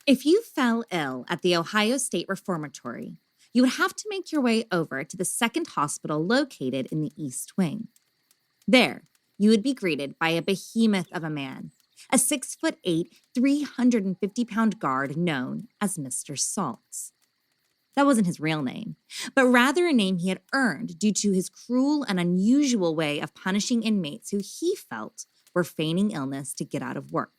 If you fell ill at the Ohio State Reformatory, you would have to make your way over to the second hospital located in the East Wing. There, you would be greeted by a behemoth of a man, a 6'8", 350-pound guard known as Mr. Salts. That wasn't his real name, but rather a name he had earned due to his cruel and unusual way of punishing inmates who he felt were feigning illness to get out of work.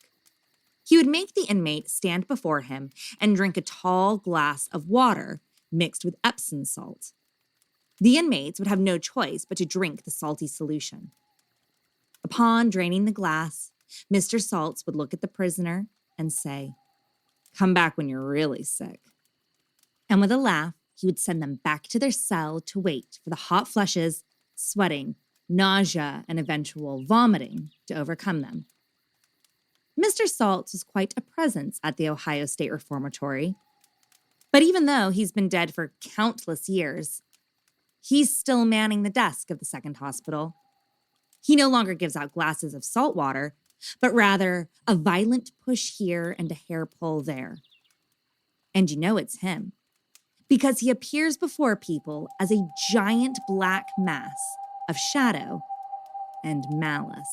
He would make the inmate stand before him and drink a tall glass of water mixed with Epsom salt. The inmates would have no choice but to drink the salty solution. Upon draining the glass, Mr. Salts would look at the prisoner and say, "Come back when you're really sick." And with a laugh, he would send them back to their cell to wait for the hot flushes, sweating, nausea, and eventual vomiting to overcome them. Mr. Salts was quite a presence at the Ohio State Reformatory. But even though he's been dead for countless years, he's still manning the desk of the second hospital. He no longer gives out glasses of salt water, but rather a violent push here and a hair pull there. And you know it's him, because he appears before people as a giant black mass of shadow and malice.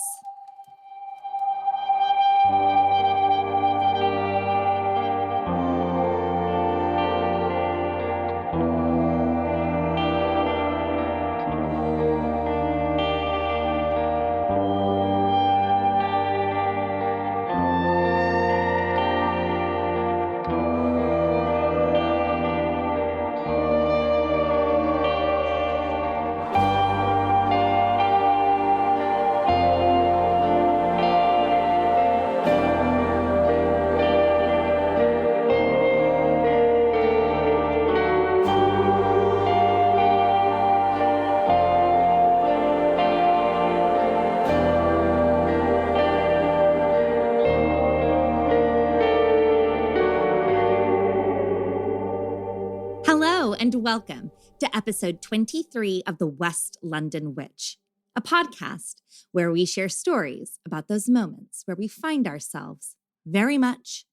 Hello and welcome to episode 23 of The West London Witch, a podcast where we share stories about those moments where we find ourselves very much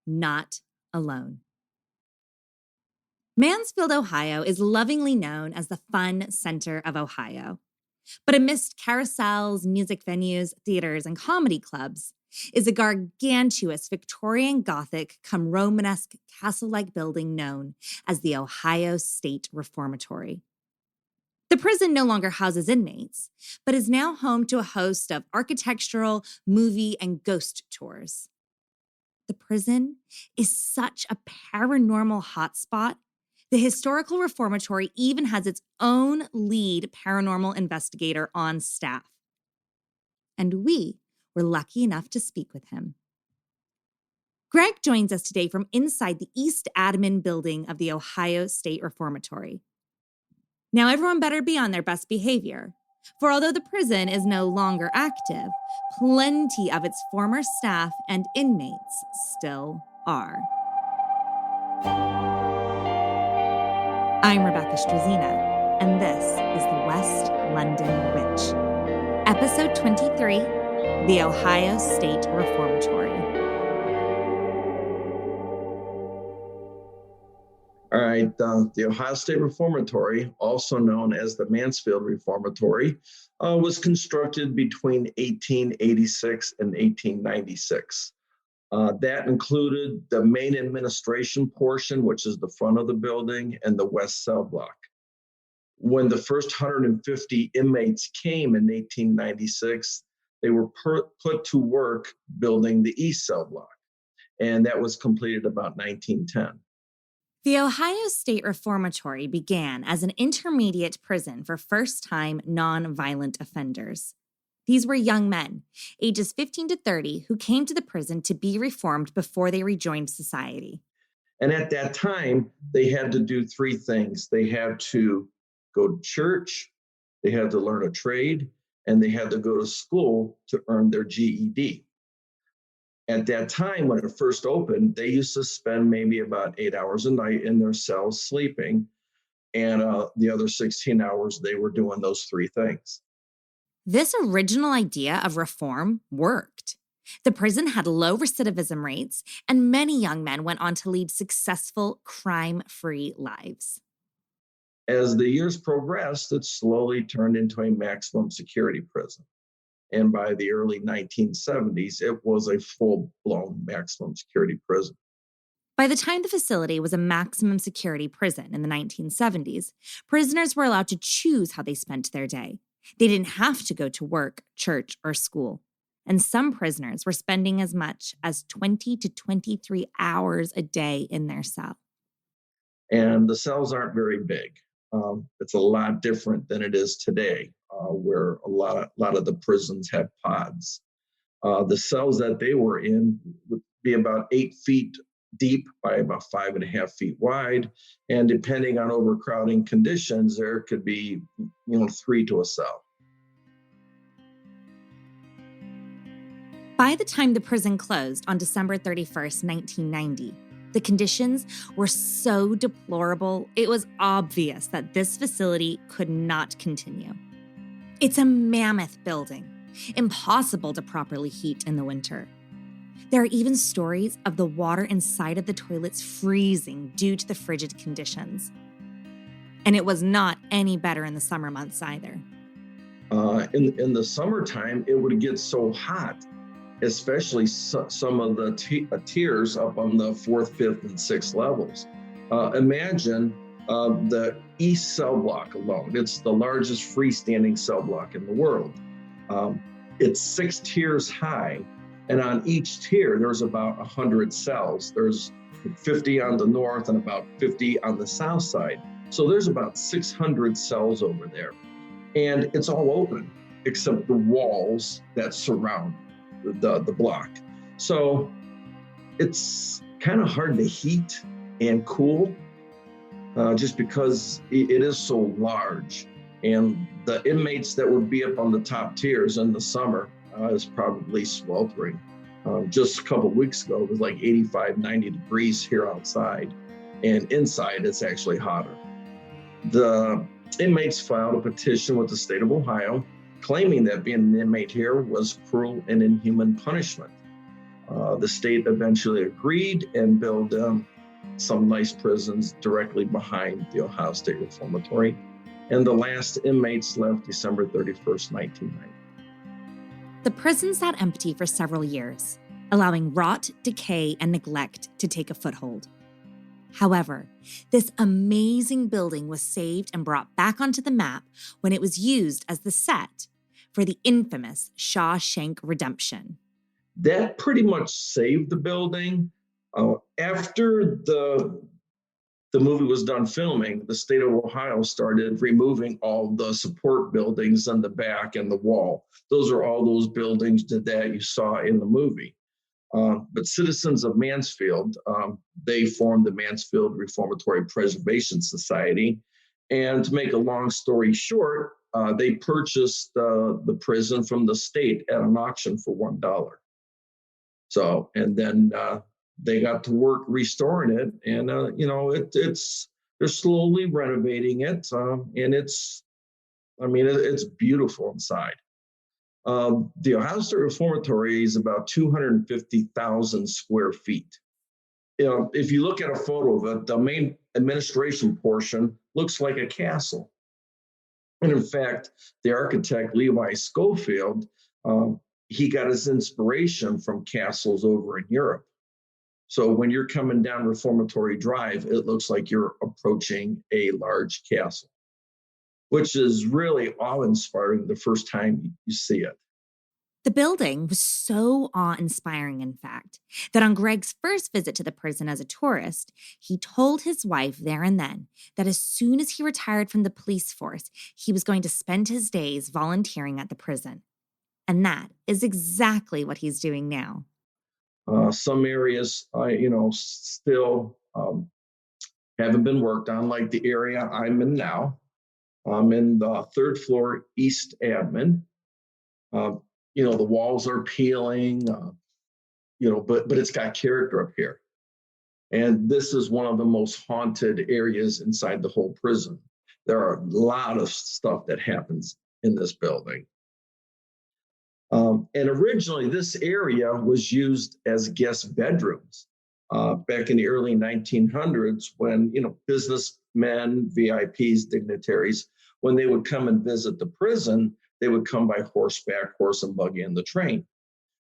not alone. Mansfield, Ohio is lovingly known as the fun center of Ohio. But amidst carousels, music venues, theaters, and comedy clubs is a gargantuous Victorian Gothic come Romanesque castle-like building known as the Ohio State Reformatory. The prison no longer houses inmates, but is now home to a host of architectural, movie, and ghost tours. The prison is such a paranormal hotspot. The Historical Reformatory even has its own lead paranormal investigator on staff. And we were lucky enough to speak with him. Greg joins us today from inside the East Admin building of the Ohio State Reformatory. Now, everyone better be on their best behavior, for although the prison is no longer active, plenty of its former staff and inmates still are. I'm Rebecca Strazina, and this is the West London Witch. Episode 23, The Ohio State Reformatory. All right, the Ohio State Reformatory, also known as the Mansfield Reformatory, was constructed between 1886 and 1896. That included the main administration portion, which is the front of the building, and the west cell block. When the first 150 inmates came in 1896, they were put to work building the east cell block, and that was completed about 1910. The Ohio State Reformatory began as an intermediate prison for first-time non-violent offenders. These were young men, ages 15 to 30, who came to the prison to be reformed before they rejoined society. And at that time, they had to do three things. They had to go to church, they had to learn a trade, and they had to go to school to earn their GED. At that time, when it first opened, they used to spend maybe about 8 hours a night in their cells sleeping, and the other 16 hours, they were doing those three things. This original idea of reform worked. The prison had low recidivism rates, and many young men went on to lead successful, crime-free lives. As the years progressed, it slowly turned into a maximum security prison. And by the early 1970s, it was a full-blown maximum security prison. By the time the facility was a maximum security prison in the 1970s, prisoners were allowed to choose how they spent their day. They didn't have to go to work, church, or school. And some prisoners were spending as much as 20 to 23 hours a day in their cell. And the cells aren't very big. It's a lot different than it is today, where a lot of the prisons have pods. The cells that they were in would be about 8 feet deep by about 5.5 feet wide. And depending on overcrowding conditions, there could be, 3 to a cell. By the time the prison closed on December 31st, 1990, the conditions were so deplorable, it was obvious that this facility could not continue. It's a mammoth building, impossible to properly heat in the winter. There are even stories of the water inside of the toilets freezing due to the frigid conditions. And it was not any better in the summer months either. In the summertime, it would get so hot, especially some of the tiers up on the 4th, 5th, and 6th levels. Imagine the East cell block alone. It's the largest freestanding cell block in the world. It's 6 tiers high, and on each tier, there's about 100 cells. There's 50 on the north and about 50 on the south side. So there's about 600 cells over there. And it's all open, except the walls that surround the block. So it's kind of hard to heat and cool just because it is so large. And the inmates that would be up on the top tiers in the summer is probably sweltering. Just a couple of weeks ago, it was like 85, 90 degrees here outside. And inside, it's actually hotter. The inmates filed a petition with the state of Ohio claiming that being an inmate here was cruel and inhuman punishment. The state eventually agreed and built some nice prisons directly behind the Ohio State Reformatory. And the last inmates left December 31st, 1990. The prison sat empty for several years, allowing rot, decay, and neglect to take a foothold. However, this amazing building was saved and brought back onto the map when it was used as the set for the infamous Shawshank Redemption. That pretty much saved the building. After the movie was done filming, the state of Ohio started removing all the support buildings on the back and the wall. Those are all those buildings that you saw in the movie. But citizens of Mansfield, they formed the Mansfield Reformatory Preservation Society. And to make a long story short, they purchased the prison from the state at an auction for $1. So, and then they got to work restoring it, and they're slowly renovating it, and it's beautiful inside. The Ohio State Reformatory is about 250,000 square feet. If you look at a photo of it, the main administration portion looks like a castle. And in fact, the architect Levi Schofield, he got his inspiration from castles over in Europe. So when you're coming down Reformatory Drive, it looks like you're approaching a large castle, which is really awe-inspiring the first time you see it. The building was so awe-inspiring, in fact, that on Greg's first visit to the prison as a tourist, he told his wife there and then that as soon as he retired from the police force, he was going to spend his days volunteering at the prison. And that is exactly what he's doing now. Some areas, still haven't been worked on, like the area I'm in now. I'm in the 3rd floor East Admin. The walls are peeling, but it's got character up here. And this is one of the most haunted areas inside the whole prison. There are a lot of stuff that happens in this building. And originally, this area was used as guest bedrooms back in the early 1900s when, businessmen, VIPs, dignitaries, when they would come and visit the prison, they would come by horseback, horse and buggy, and the train.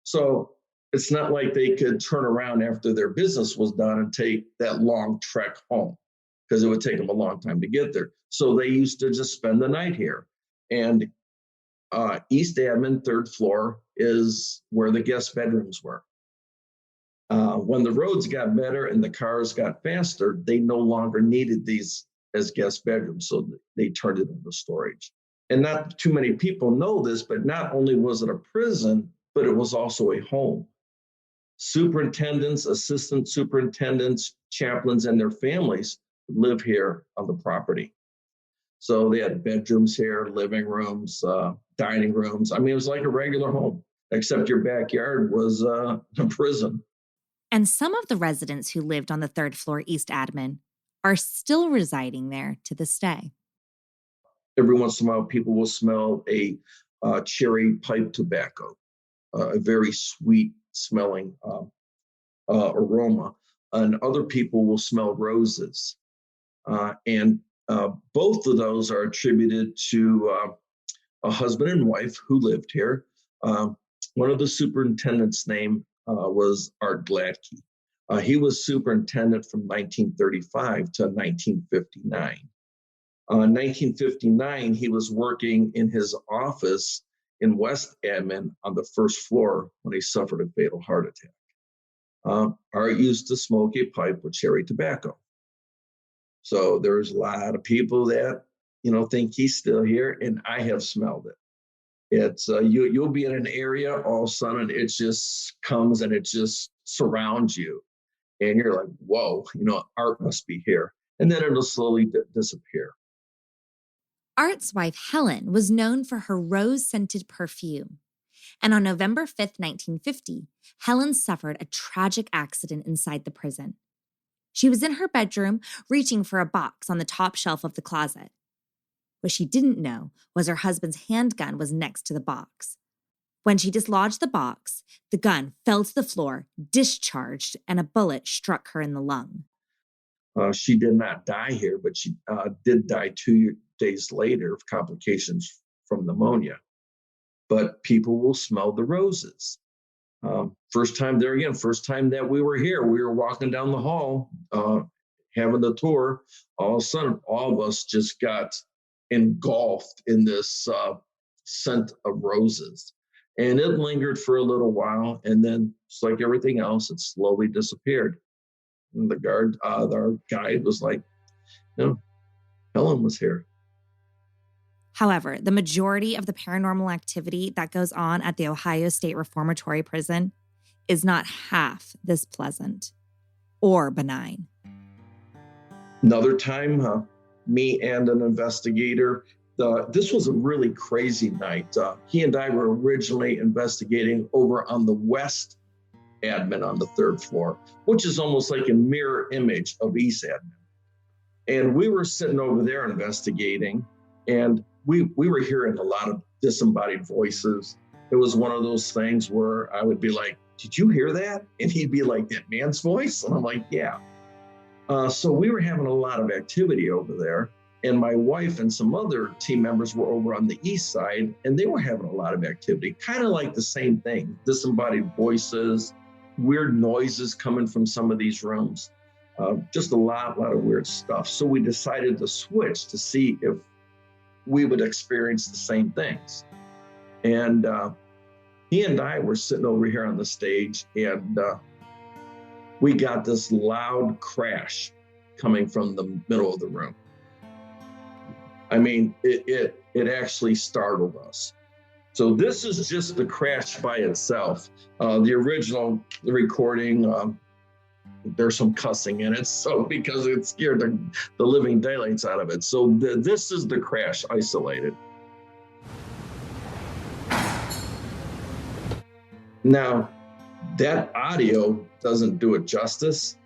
So it's not like they could turn around after their business was done and take that long trek home because it would take them a long time to get there. So they used to just spend the night here. And East Admin, third floor, is where the guest bedrooms were. When the roads got better and the cars got faster, they no longer needed these as guest bedrooms, so they turned it into storage. And not too many people know this, but not only was it a prison, but it was also a home. Superintendents, assistant superintendents, chaplains, and their families live here on the property. So they had bedrooms here, living rooms, dining rooms. I mean, it was like a regular home, except your backyard was a prison. And some of the residents who lived on the third floor East Admin are still residing there to this day. Every once in a while, people will smell a cherry pipe tobacco, a very sweet smelling aroma. And other people will smell roses. And both of those are attributed to a husband and wife who lived here. One of the superintendents' name was Art Gladkey. He was superintendent from 1935 to 1959. In 1959, he was working in his office in West Admin on the first floor when he suffered a fatal heart attack. Art used to smoke a pipe with cherry tobacco. So there's a lot of people that, think he's still here, and I have smelled it. It's you'll be in an area, all of a sudden it just comes and it just surrounds you. And you're like, whoa, Art must be here. And then it'll slowly disappear. Art's wife, Helen, was known for her rose-scented perfume. And on November 5th, 1950, Helen suffered a tragic accident inside the prison. She was in her bedroom, reaching for a box on the top shelf of the closet. What she didn't know was her husband's handgun was next to the box. When she dislodged the box, the gun fell to the floor, discharged, and a bullet struck her in the lung. She did not die here, but she did die 2 days later of complications from pneumonia. But people will smell the roses. First time that we were here, we were walking down the hall, having the tour. All of a sudden, all of us just got engulfed in this scent of roses. And it lingered for a little while, and then just like everything else, it slowly disappeared. And our guide was like, Helen was here. However, the majority of the paranormal activity that goes on at the Ohio State Reformatory Prison is not half this pleasant or benign. Another time, me and an investigator, this was a really crazy night. He and I were originally investigating over on the West Admin on the third floor, which is almost like a mirror image of East Admin. And we were sitting over there investigating, and we were hearing a lot of disembodied voices. It was one of those things where I would be like, did you hear that? And he'd be like, that man's voice? And I'm like, yeah. So we were having a lot of activity over there. And my wife and some other team members were over on the east side, and they were having a lot of activity, kind of like the same thing, disembodied voices, weird noises coming from some of these rooms, just a lot of weird stuff. So we decided to switch to see if we would experience the same things. And he and I were sitting over here on the stage, and we got this loud crash coming from the middle of the room. I mean, it actually startled us. So this is just the crash by itself. The original recording, there's some cussing in it, so because it scared the living daylights out of it. So this is the crash isolated. Now, that audio doesn't do it justice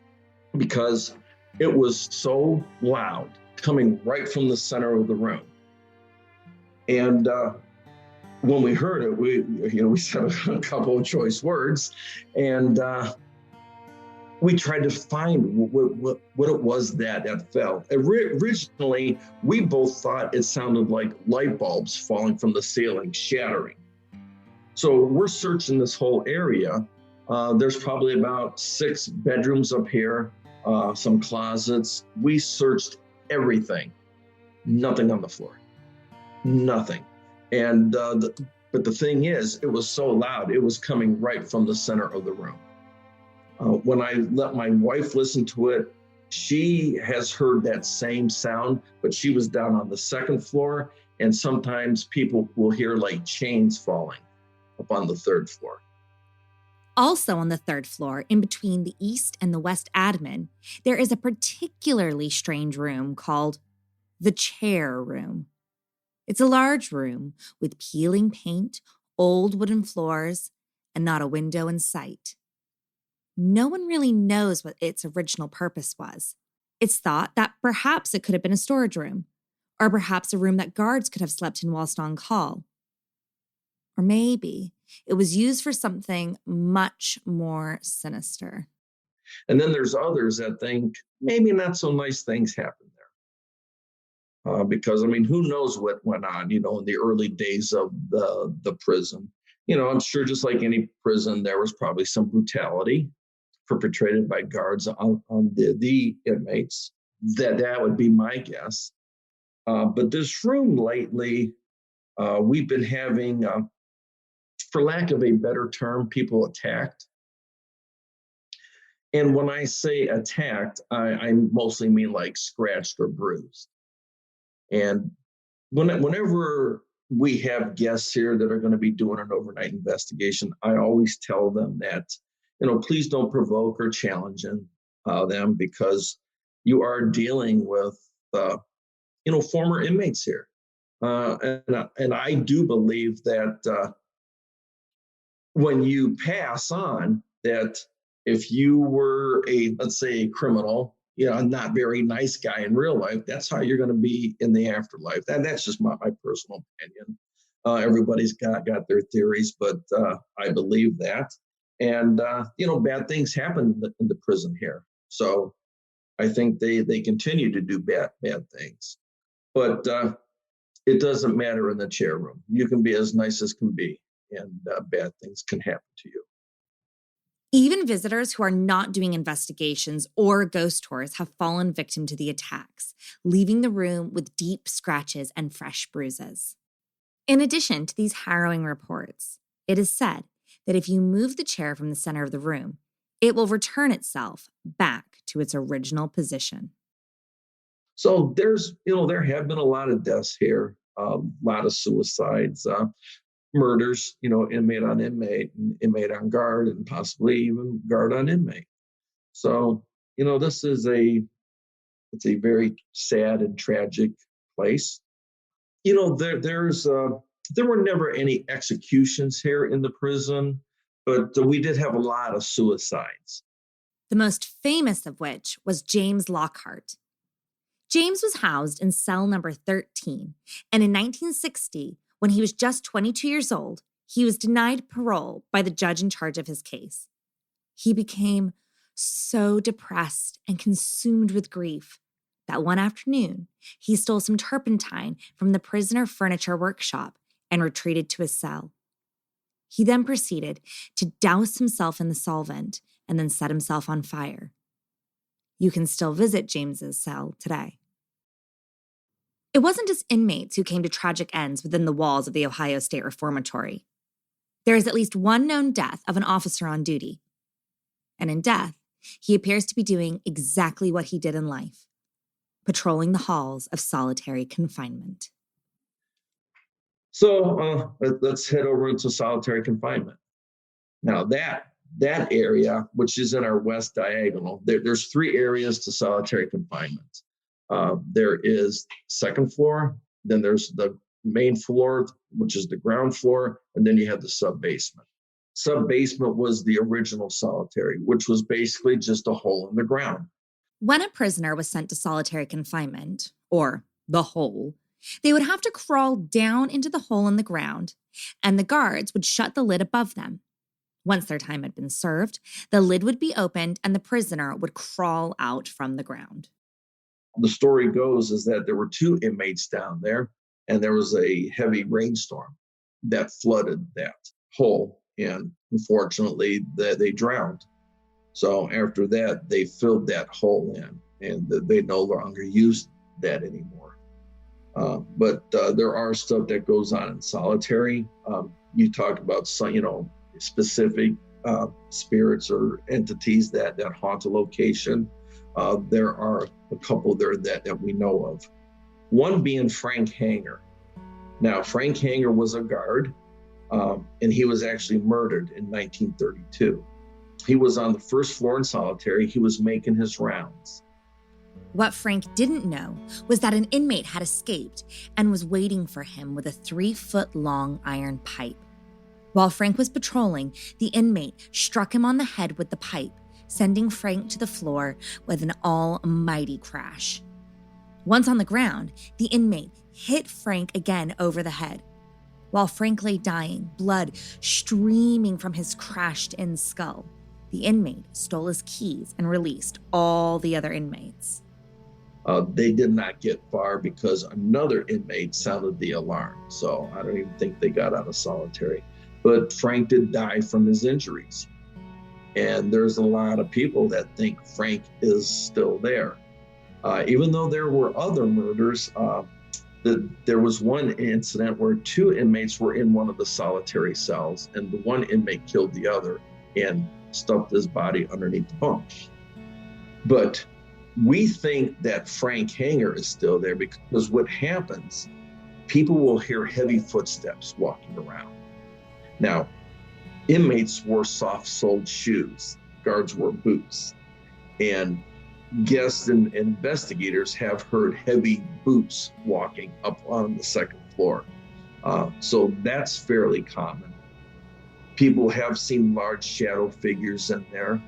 because it was so loud, coming right from the center of the room. And When we heard it, we said a couple of choice words, and we tried to find what it was that fell. Originally, we both thought it sounded like light bulbs falling from the ceiling, shattering. So we're searching this whole area. There's probably about 6 bedrooms up here, some closets. We searched everything. Nothing on the floor. Nothing. And but the thing is, it was so loud, it was coming right from the center of the room. When I let my wife listen to it, she has heard that same sound, but she was down on the 2nd floor, and sometimes people will hear like chains falling up on the 3rd floor. Also on the 3rd floor, in between the east and the west admin, there is a particularly strange room called the chair room. It's a large room with peeling paint, old wooden floors, and not a window in sight. No one really knows what its original purpose was. It's thought that perhaps it could have been a storage room, or perhaps a room that guards could have slept in whilst on call. Or maybe it was used for something much more sinister. And then there's others that think maybe not so nice things happened there. Because, I mean, who knows what went on, in the early days of the prison. I'm sure just like any prison, there was probably some brutality perpetrated by guards on the inmates. That would be my guess. But this room lately, we've been having, for lack of a better term, people attacked. And when I say attacked, I mostly mean like scratched or bruised. And whenever we have guests here that are going to be doing an overnight investigation, I always tell them that, please don't provoke or challenge them, because you are dealing with, former inmates here. And I do believe that when you pass on, that if you were let's say a criminal, a not very nice guy in real life, that's how you're going to be in the afterlife. That's just my personal opinion. Everybody's got their theories, but I believe that. And, bad things happen in the prison here. So I think they continue to do bad things. But it doesn't matter in the chair room. You can be as nice as can be, and bad things can happen to you. Even visitors who are not doing investigations or ghost tours have fallen victim to the attacks, leaving the room with deep scratches and fresh bruises. In addition to these harrowing reports, it is said that if you move the chair from the center of the room, it will return itself back to its original position. So there have been a lot of deaths here, a lot of suicides, murders, inmate on inmate, and inmate on guard, and possibly even guard on inmate. So, this is it's a very sad and tragic place. There were never any executions here in the prison, but we did have a lot of suicides. The most famous of which was James Lockhart. James was housed in cell number 13, and in 1960, when he was just 22 years old, he was denied parole by the judge in charge of his case. He became so depressed and consumed with grief that one afternoon, he stole some turpentine from the prisoner furniture workshop and retreated to his cell. He then proceeded to douse himself in the solvent and then set himself on fire. You can still visit James's cell today. It wasn't just inmates who came to tragic ends within the walls of the Ohio State Reformatory. There is at least one known death of an officer on duty. And in death, he appears to be doing exactly what he did in life, patrolling the halls of solitary confinement. So let's head over into solitary confinement. Now that area, which is in our west diagonal, there's 3 areas to solitary confinement. There is 2nd floor, then there's the main floor, which is the ground floor, and then you have the sub-basement. Sub-basement was the original solitary, which was basically just a hole in the ground. When a prisoner was sent to solitary confinement, or the hole, they would have to crawl down into the hole in the ground and the guards would shut the lid above them. Once their time had been served, the lid would be opened and the prisoner would crawl out from the ground. The story goes is that there were two inmates down there, and there was a heavy rainstorm that flooded that hole, and unfortunately, they drowned. So after that, they filled that hole in, and they no longer used that anymore. But there are stuff that goes on in solitary. You talk about some, specific spirits or entities that haunt a location. There are a couple there that we know of. One being Frank Hanger. Now, Frank Hanger was a guard, and he was actually murdered in 1932. He was on the first floor in solitary. He was making his rounds. What Frank didn't know was that an inmate had escaped and was waiting for him with a 3-foot-long iron pipe. While Frank was patrolling, the inmate struck him on the head with the pipe, sending Frank to the floor with an almighty crash. Once on the ground, the inmate hit Frank again over the head. While Frank lay dying, blood streaming from his crashed-in skull, the inmate stole his keys and released all the other inmates. They did not get far because another inmate sounded the alarm. So I don't even think they got out of solitary. But Frank did die from his injuries. And there's a lot of people that think Frank is still there. Even though there were other murders, there was one incident where two inmates were in one of the solitary cells, and the one inmate killed the other and stuffed his body underneath the bunk. But we think that Frank Hanger is still there because what happens, people will hear heavy footsteps walking around. Now, inmates wore soft-soled shoes, guards wore boots, and guests and investigators have heard heavy boots walking up on the second floor. So that's fairly common. People have seen large shadow figures in there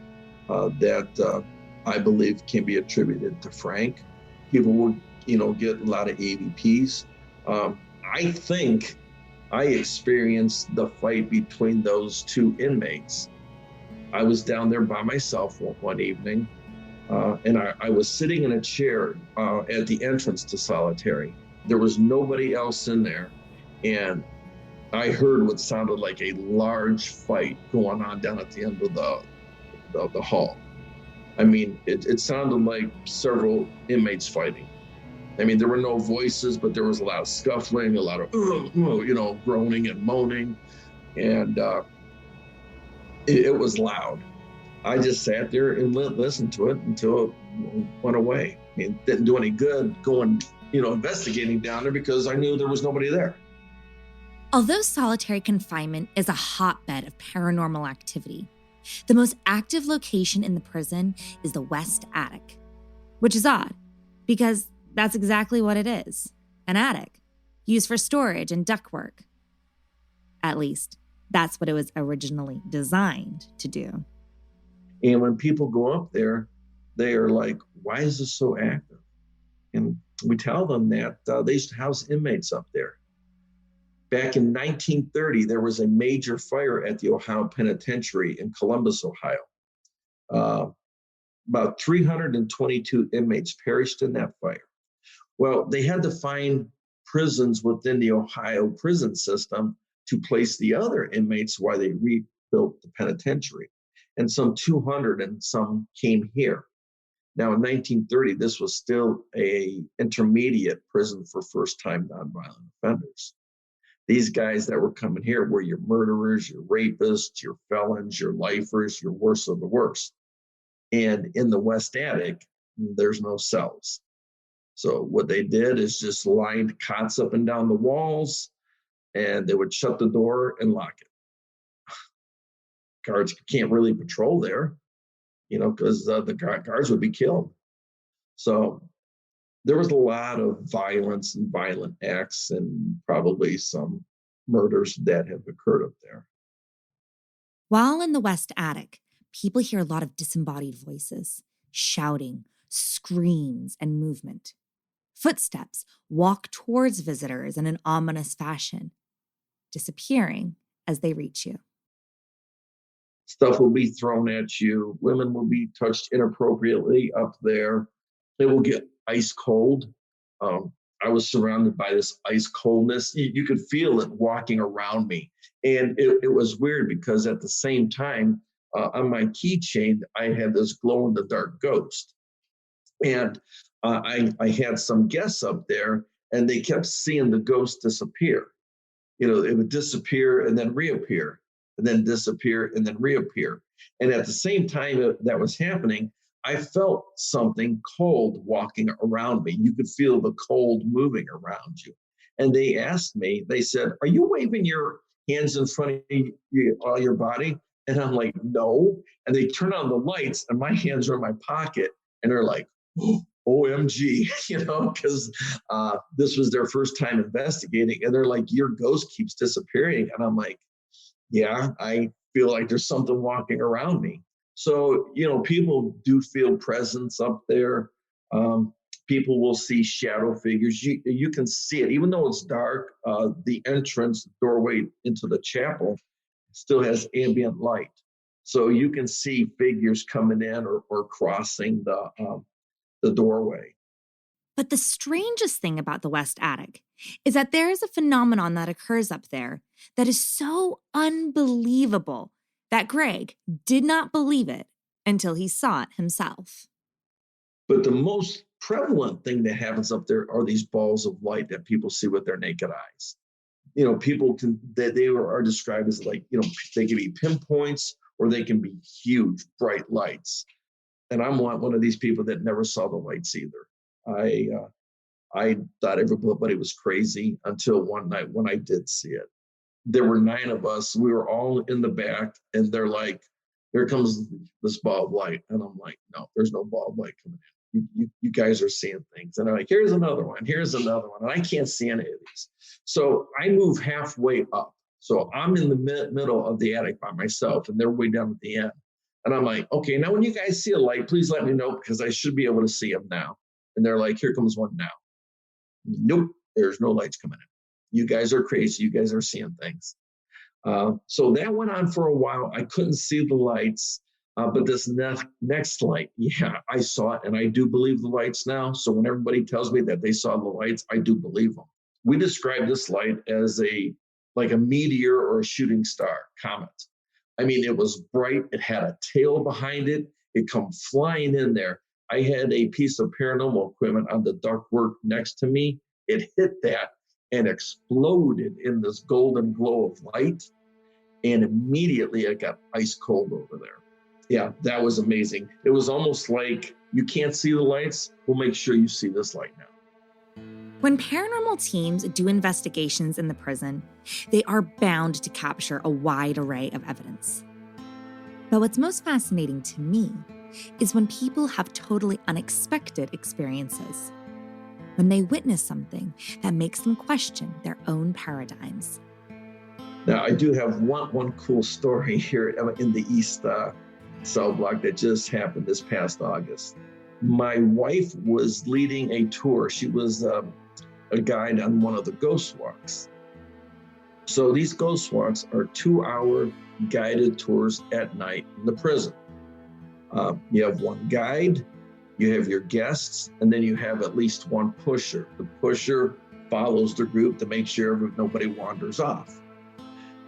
that I believe can be attributed to Frank. People will, get a lot of AVPs. I think I experienced the fight between those two inmates. I was down there by myself one evening, and I was sitting in a chair at the entrance to solitary. There was nobody else in there, and I heard what sounded like a large fight going on down at the end of the hall. I mean, it sounded like several inmates fighting. I mean, there were no voices, but there was a lot of scuffling, a lot of, groaning and moaning. And it was loud. I just sat there and listened to it until it went away. It didn't do any good going, investigating down there because I knew there was nobody there. Although solitary confinement is a hotbed of paranormal activity, the most active location in the prison is the West Attic, which is odd because that's exactly what it is, an attic used for storage and ductwork. At least, that's what it was originally designed to do. And when people go up there, they are like, why is this so active? And we tell them that they used to house inmates up there. Back in 1930, there was a major fire at the Ohio Penitentiary in Columbus, Ohio. About 322 inmates perished in that fire. Well, they had to find prisons within the Ohio prison system to place the other inmates while they rebuilt the penitentiary. And some 200 and some came here. Now, in 1930, this was still an intermediate prison for first-time nonviolent offenders. These guys that were coming here were your murderers, your rapists, your felons, your lifers, your worst of the worst. And in the West Attic, there's no cells. So what they did is just lined cots up and down the walls, and they would shut the door and lock it. Guards can't really patrol there, because the guards would be killed. So there was a lot of violence and violent acts and probably some murders that have occurred up there. While in the West Attic, people hear a lot of disembodied voices, shouting, screams, and movement. Footsteps walk towards visitors in an ominous fashion. disappearing as they reach you. Stuff will be thrown at you. Women will be touched inappropriately up there. They will get ice cold. I was surrounded by this ice coldness. You could feel it walking around me. And it was weird because at the same time, on my keychain, I had this glow in the dark ghost. And I had some guests up there and they kept seeing the ghost disappear. It would disappear and then reappear, and then disappear and then reappear. And at the same time that was happening, I felt something cold walking around me. You could feel the cold moving around you. And they asked me, they said, "Are you waving your hands in front of your body?" And I'm like, "No." And they turn on the lights and my hands are in my pocket and they're like, OMG, because this was their first time investigating. And they're like, "Your ghost keeps disappearing." And I'm like, "Yeah, I feel like there's something walking around me." So, people do feel presence up there. People will see shadow figures. You can see it, even though it's dark. The entrance doorway into the chapel still has ambient light. So you can see figures coming in or crossing the doorway. But the strangest thing about the West Attic is that there is a phenomenon that occurs up there that is so unbelievable that Greg did not believe it until he saw it himself. But the most prevalent thing that happens up there are these balls of light that people see with their naked eyes. People are described as they can be pinpoints or they can be huge, bright lights. And I'm one of these people that never saw the lights either. I thought everybody was crazy until one night when I did see it. There were 9 of us. We were all in the back, and they're like, "Here comes this ball of light." And I'm like, "No, there's no ball of light coming in. You guys are seeing things." And they're like, "Here's another one. Here's another one." And I can't see any of these. So I move halfway up. So I'm in the middle of the attic by myself, and they're way down at the end. And I'm like, "Okay, now when you guys see a light, please let me know because I should be able to see them now." And they're like, "Here comes one now." Nope, there's no lights coming in. You guys are crazy. You guys are seeing things. So that went on for a while. I couldn't see the lights, but this next light, yeah, I saw it, and I do believe the lights now. So when everybody tells me that they saw the lights, I do believe them. We describe this light as like a meteor or a shooting star comet. I mean, it was bright. It had a tail behind it. It come flying in there. I had a piece of paranormal equipment on the ductwork next to me. It hit that and exploded in this golden glow of light. And immediately it got ice cold over there. Yeah, that was amazing. It was almost like, you can't see the lights. We'll make sure you see this light now. When paranormal teams do investigations in the prison, they are bound to capture a wide array of evidence. But what's most fascinating to me is when people have totally unexpected experiences, when they witness something that makes them question their own paradigms. Now, I do have one cool story here in the East cell block that just happened this past August. My wife was leading a tour. She was a guide on one of the ghost walks. So these ghost walks are 2-hour guided tours at night in the prison. You have one guide, you have your guests, and then you have at least one pusher. The pusher follows the group to make sure nobody wanders off.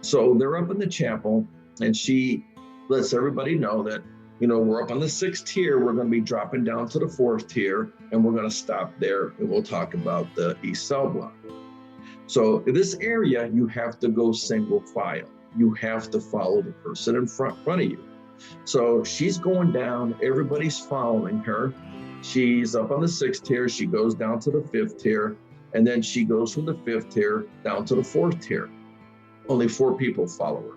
So they're up in the chapel, and she lets everybody know that, we're up on the 6th tier, we're going to be dropping down to the 4th tier, and we're going to stop there, and we'll talk about the East cell block. So in this area, you have to go single file. You have to follow the person in front of you. So she's going down, everybody's following her. She's up on the 6th tier, she goes down to the 5th tier, and then she goes from the 5th tier down to the 4th tier. Only 4 people follow her.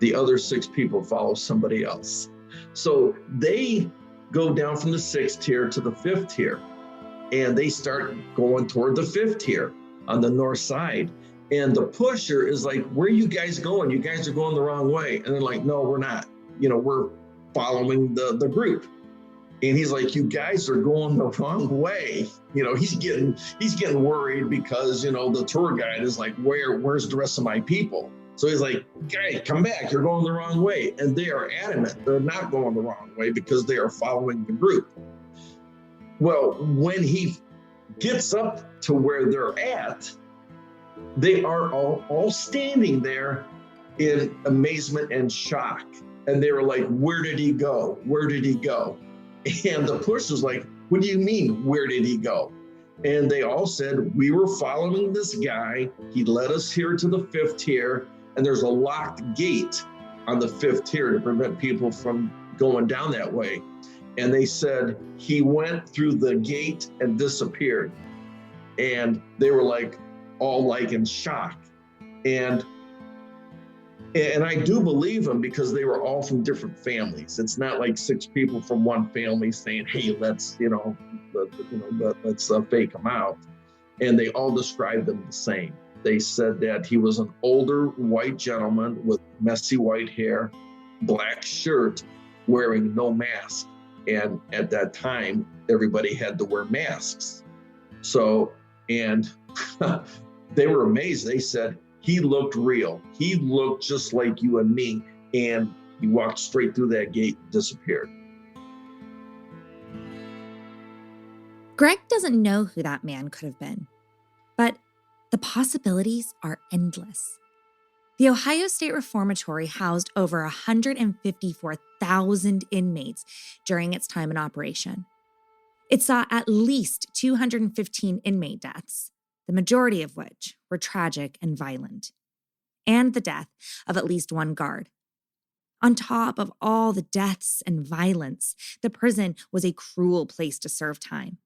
The other 6 people follow somebody else. So they go down from the 6th tier to the 5th tier, and they start going toward the 5th tier on the north side. And the pusher is like, "Where are you guys going? You guys are going the wrong way." And they're like, "No, we're not. We're following the group." And he's like, you guys are going the wrong way. He's getting worried because, the tour guide is like, where's the rest of my people? So he's like, guys, come back. You're going the wrong way. And they are adamant. They're not going the wrong way because they are following the group. Well, when he gets up to where they're at, they are all standing there in amazement and shock. And they were like, where did he go? Where did he go? And the push was like, what do you mean, where did he go? And they all said, we were following this guy. He led us here to the 5th tier, and there's a locked gate on the 5th tier to prevent people from going down that way. And they said, he went through the gate and disappeared. And they were like, all like in shock. And I do believe them because they were all from different families. It's not like 6 people from one family saying, hey, let's fake him out. And they all described them the same. They said that he was an older white gentleman with messy white hair, black shirt, wearing no mask. And at that time, everybody had to wear masks. So, and they were amazed. They said, he looked real. He looked just like you and me. And he walked straight through that gate and disappeared. Greg doesn't know who that man could have been, but the possibilities are endless. The Ohio State Reformatory housed over 154,000 inmates during its time in operation. It saw at least 215 inmate deaths, the majority of which were tragic and violent, and the death of at least one guard. On top of all the deaths and violence, the prison was a cruel place to serve time.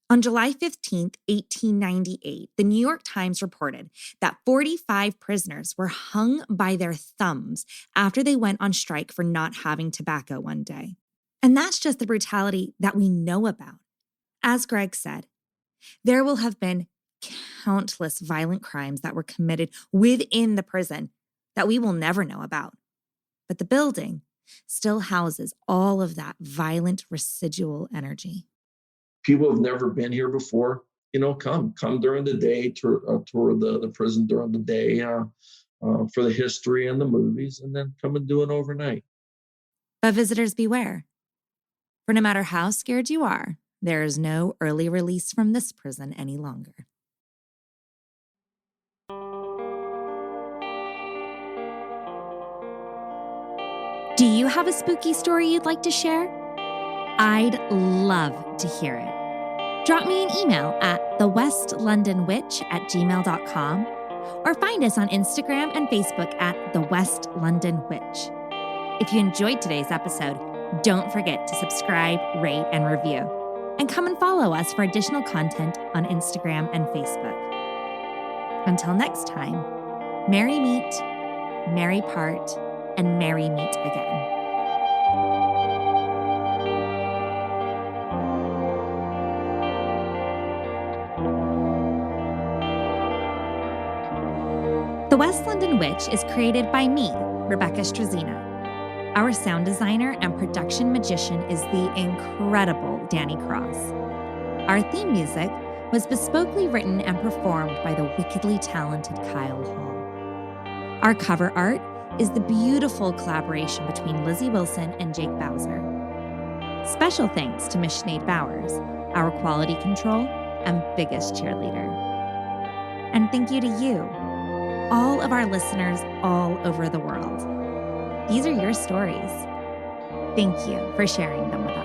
On July 15, 1898, the New York Times reported that 45 prisoners were hung by their thumbs after they went on strike for not having tobacco one day. And that's just the brutality that we know about. As Greg said, there will have been countless violent crimes that were committed within the prison that we will never know about. But the building still houses all of that violent residual energy. People have never been here before. Come during the day, tour the prison during the day for the history and the movies, and then come and do it overnight. But visitors beware. For no matter how scared you are, there is no early release from this prison any longer. Do you have a spooky story you'd like to share? I'd love to hear it. Drop me an email at thewestlondonwitch@gmail.com or find us on Instagram and Facebook at The West London Witch. If you enjoyed today's episode, don't forget to subscribe, rate, and review. And come and follow us for additional content on Instagram and Facebook. Until next time, merry meet, merry part, and merry meet again. The West London Witch is created by me, Rebecca Strazina. Our sound designer and production magician is the incredible Danny Cross. Our theme music was bespokely written and performed by the wickedly talented Kyle Hall. Our cover art is the beautiful collaboration between Lizzie Wilson and Jake Bowser. Special thanks to Miss Sinead Bowers, our quality control and biggest cheerleader. And thank you to you, all of our listeners all over the world. These are your stories. Thank you for sharing them with us.